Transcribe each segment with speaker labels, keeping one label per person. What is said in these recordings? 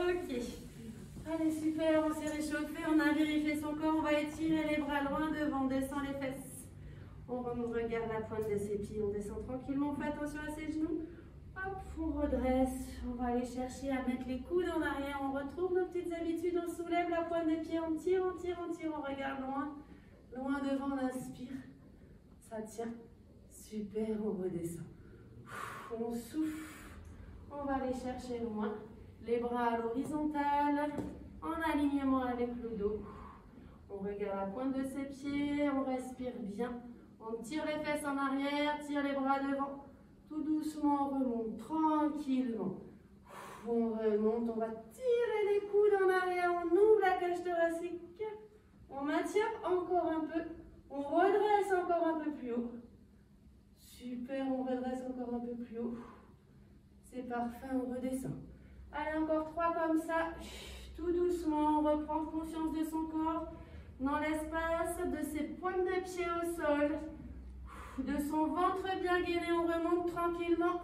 Speaker 1: Ok. Allez, super, on s'est réchauffé, on a vérifié son corps, on va étirer les bras loin devant, on descend les fesses. On regarde la pointe de ses pieds, on descend tranquillement, on fait attention à ses genoux. Hop, on redresse, on va aller chercher à mettre les coudes en arrière, on retrouve nos petites habitudes, on soulève la pointe des pieds, on tire, on tire, on tire, on regarde loin, loin devant, on inspire, ça tient, super, on redescend. On souffle, on va aller chercher loin, les bras à l'horizontale, en alignement avec le dos. On regarde la pointe de ses pieds, on respire bien. On tire les fesses en arrière, tire les bras devant. Tout doucement, on remonte tranquillement. On remonte, on va tirer les coudes en arrière, on ouvre la cage thoracique. On maintient encore un peu. On redresse encore un peu plus haut. Super, on redresse encore un peu plus haut. C'est parfait, on redescend. Allez, encore 3 comme ça. Tout doucement, on reprend conscience de son corps, dans l'espace, de ses pointes de pied au sol, de son ventre bien gainé, on remonte tranquillement.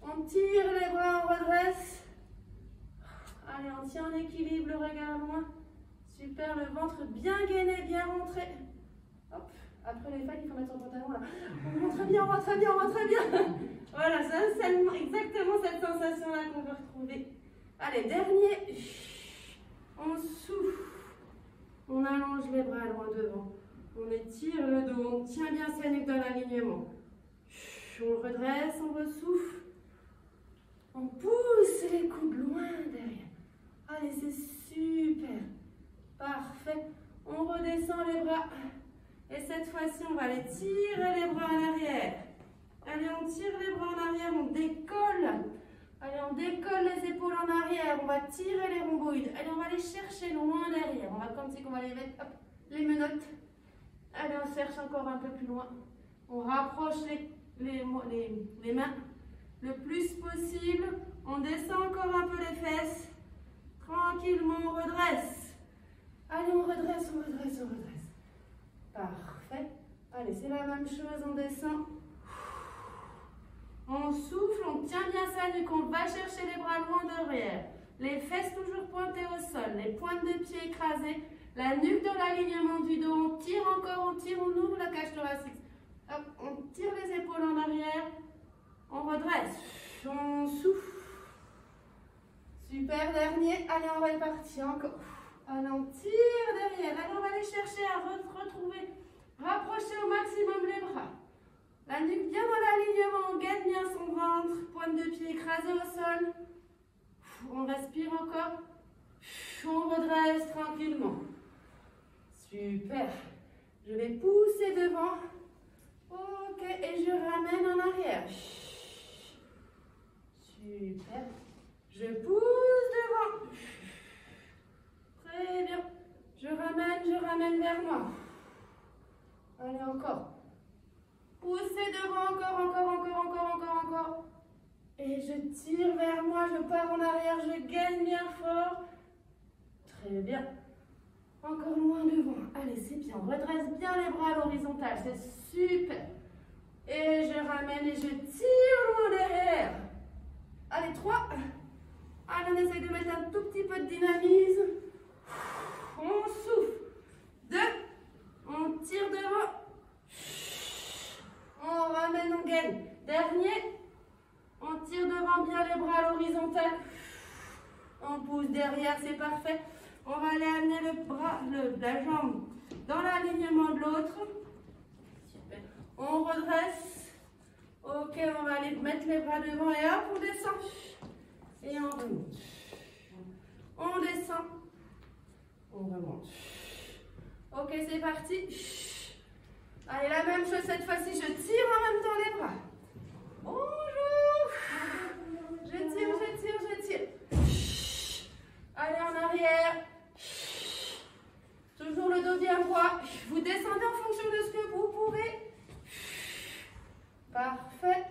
Speaker 1: On tire les bras, on redresse. Allez, on tient en équilibre, le regard loin. Super, le ventre bien gainé, bien rentré. Hop, après les fêtes, il faut mettre son pantalon là. On rentre bien, on rentre bien, on rentre bien. Voilà, c'est exactement cette sensation-là qu'on veut retrouver. Allez, dernier. On souffle. On allonge les bras loin devant. On étire le dos, on tient bien sa nuque dans l'alignement. On redresse, on ressouffle. On pousse les coudes loin derrière. Allez, c'est super. Parfait. On redescend les bras. Et cette fois-ci, on va aller tirer les bras en arrière. Allez, on tire les bras en arrière, on décolle. Allez, on décolle les épaules en arrière. On va tirer les rhomboïdes. Allez, on va les chercher loin derrière. On va comme si on va les mettre, hop, les menottes. Allez, on cherche encore un peu plus loin. On rapproche les mains le plus possible. On descend encore un peu les fesses. Tranquillement, on redresse. Allez, on redresse, on redresse, on redresse. Parfait. Allez, c'est la même chose, on descend. On souffle, on tient bien sa nuque, on va chercher les bras loin derrière. Les fesses toujours pointées au sol, les pointes de pied écrasées, la nuque dans l'alignement du dos. On tire encore, on tire, on ouvre la cage thoracique. Hop, on tire les épaules en arrière, on redresse, on souffle. Super, dernier. Allez, on va y partir encore. Allez, on tire derrière. Allez, on va aller chercher à retrouver, rapprocher au maximum les bras. La nuque bien dans l'alignement, on gaine bien son ventre, pointe de pied écrasée au sol. On respire encore. On redresse tranquillement. Super. Je vais pousser devant. Ok, et je ramène en arrière. Super. Je pousse devant. Très bien. Je ramène vers moi. Allez, encore. Poussez devant, encore. Et je tire vers moi, je pars en arrière, je gagne bien fort. Très bien. Encore loin devant. Allez, c'est bien. On redresse bien les bras à l'horizontale, c'est super. Et je ramène et je tire loin derrière. Allez, 3. Allez, on essaye de mettre un tout petit peu de dynamisme. On souffle. 2. On tire devant. On ramène, on gaine. Dernier. On tire devant bien les bras à l'horizontale. On pousse derrière, c'est parfait. On va aller amener le bras, la jambe dans l'alignement de l'autre. Super. On redresse. Ok, on va aller mettre les bras devant et hop, on descend. Et on remonte. On descend. On remonte. Ok, c'est parti. Allez, la même chose cette fois-ci, je tire en même temps les bras. Bonjour. Je tire. Allez, en arrière. Toujours le dos bien droit. Vous descendez en fonction de ce que vous pouvez. Parfait.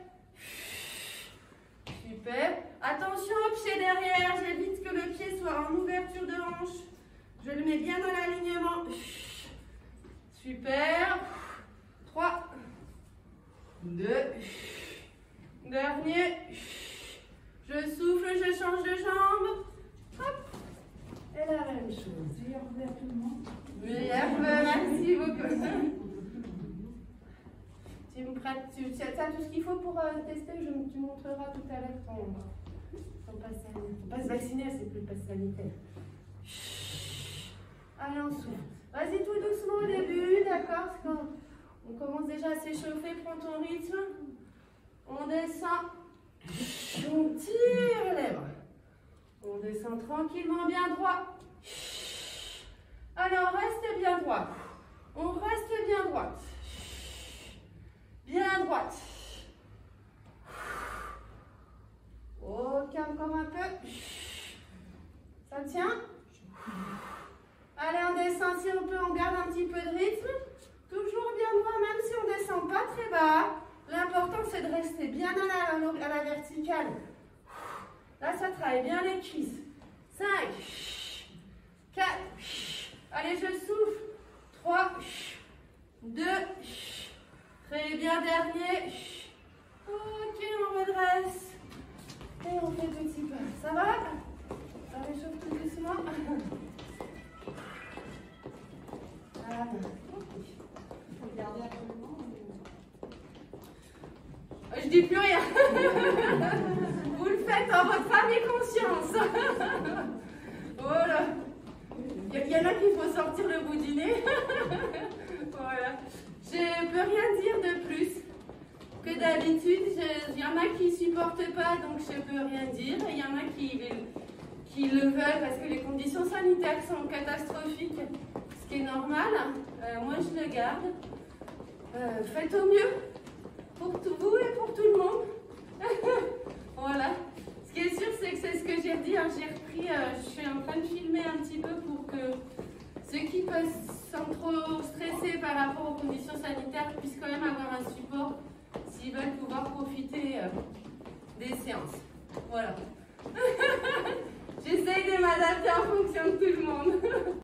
Speaker 1: Super. Attention au pied derrière. J'évite que le pied soit en ouverture de hanche. Je le mets bien dans l'alignement. Super. 3. 2. Dernier. Je souffle, je change de jambe. Hop.
Speaker 2: vers tout le monde.
Speaker 1: Merci beaucoup. Tu me prêtes, tu as tout ce qu'il faut pour tester, tu me montreras tout à l'heure ton passe sanitaire. Ton passe vaccinal, c'est plus le passe sanitaire. Allez, on souffle. Vas-y tout doucement au début, d'accord? Parce qu'on commence déjà à s'échauffer, prends ton rythme. On descend, on tire les bras. On descend tranquillement bien droit. Allez, on reste bien droit. On reste bien droite. Bien droite. Ok, encore un peu. Ça tient? Allez, on descend si on peut, on garde un petit peu de rythme. Toujours bien droit, même si on ne descend pas très bas. L'important, c'est de rester bien à la verticale. Là, ça travaille bien les cuisses. 5, 4, allez, je souffle. 3, 2, très bien, dernier. Ok, on redresse. Et on fait petit peu. Ça va? Ça réchauffe tout doucement. Voilà.
Speaker 2: Faut garder absolument.
Speaker 1: Je dis plus rien. Vous le faites en votre âme et conscience. Voilà. Il y en a qui faut sortir le bout du nez. Voilà. Je ne peux rien dire de plus que d'habitude. Il y en a qui ne supportent pas, donc je ne peux rien dire. Il y en a qui le veulent parce que les conditions sanitaires sont catastrophiques, ce qui est normal. Moi, je le garde. Faites au mieux pour vous et pour tout le monde. Voilà. Ce qui est sûr, c'est que c'est ce que j'ai dit. Hein. J'ai repris, je suis en train de filmer un petit peu pour que ceux qui sont trop stressés par rapport aux conditions sanitaires puissent quand même avoir un support s'ils veulent pouvoir profiter des séances. Voilà.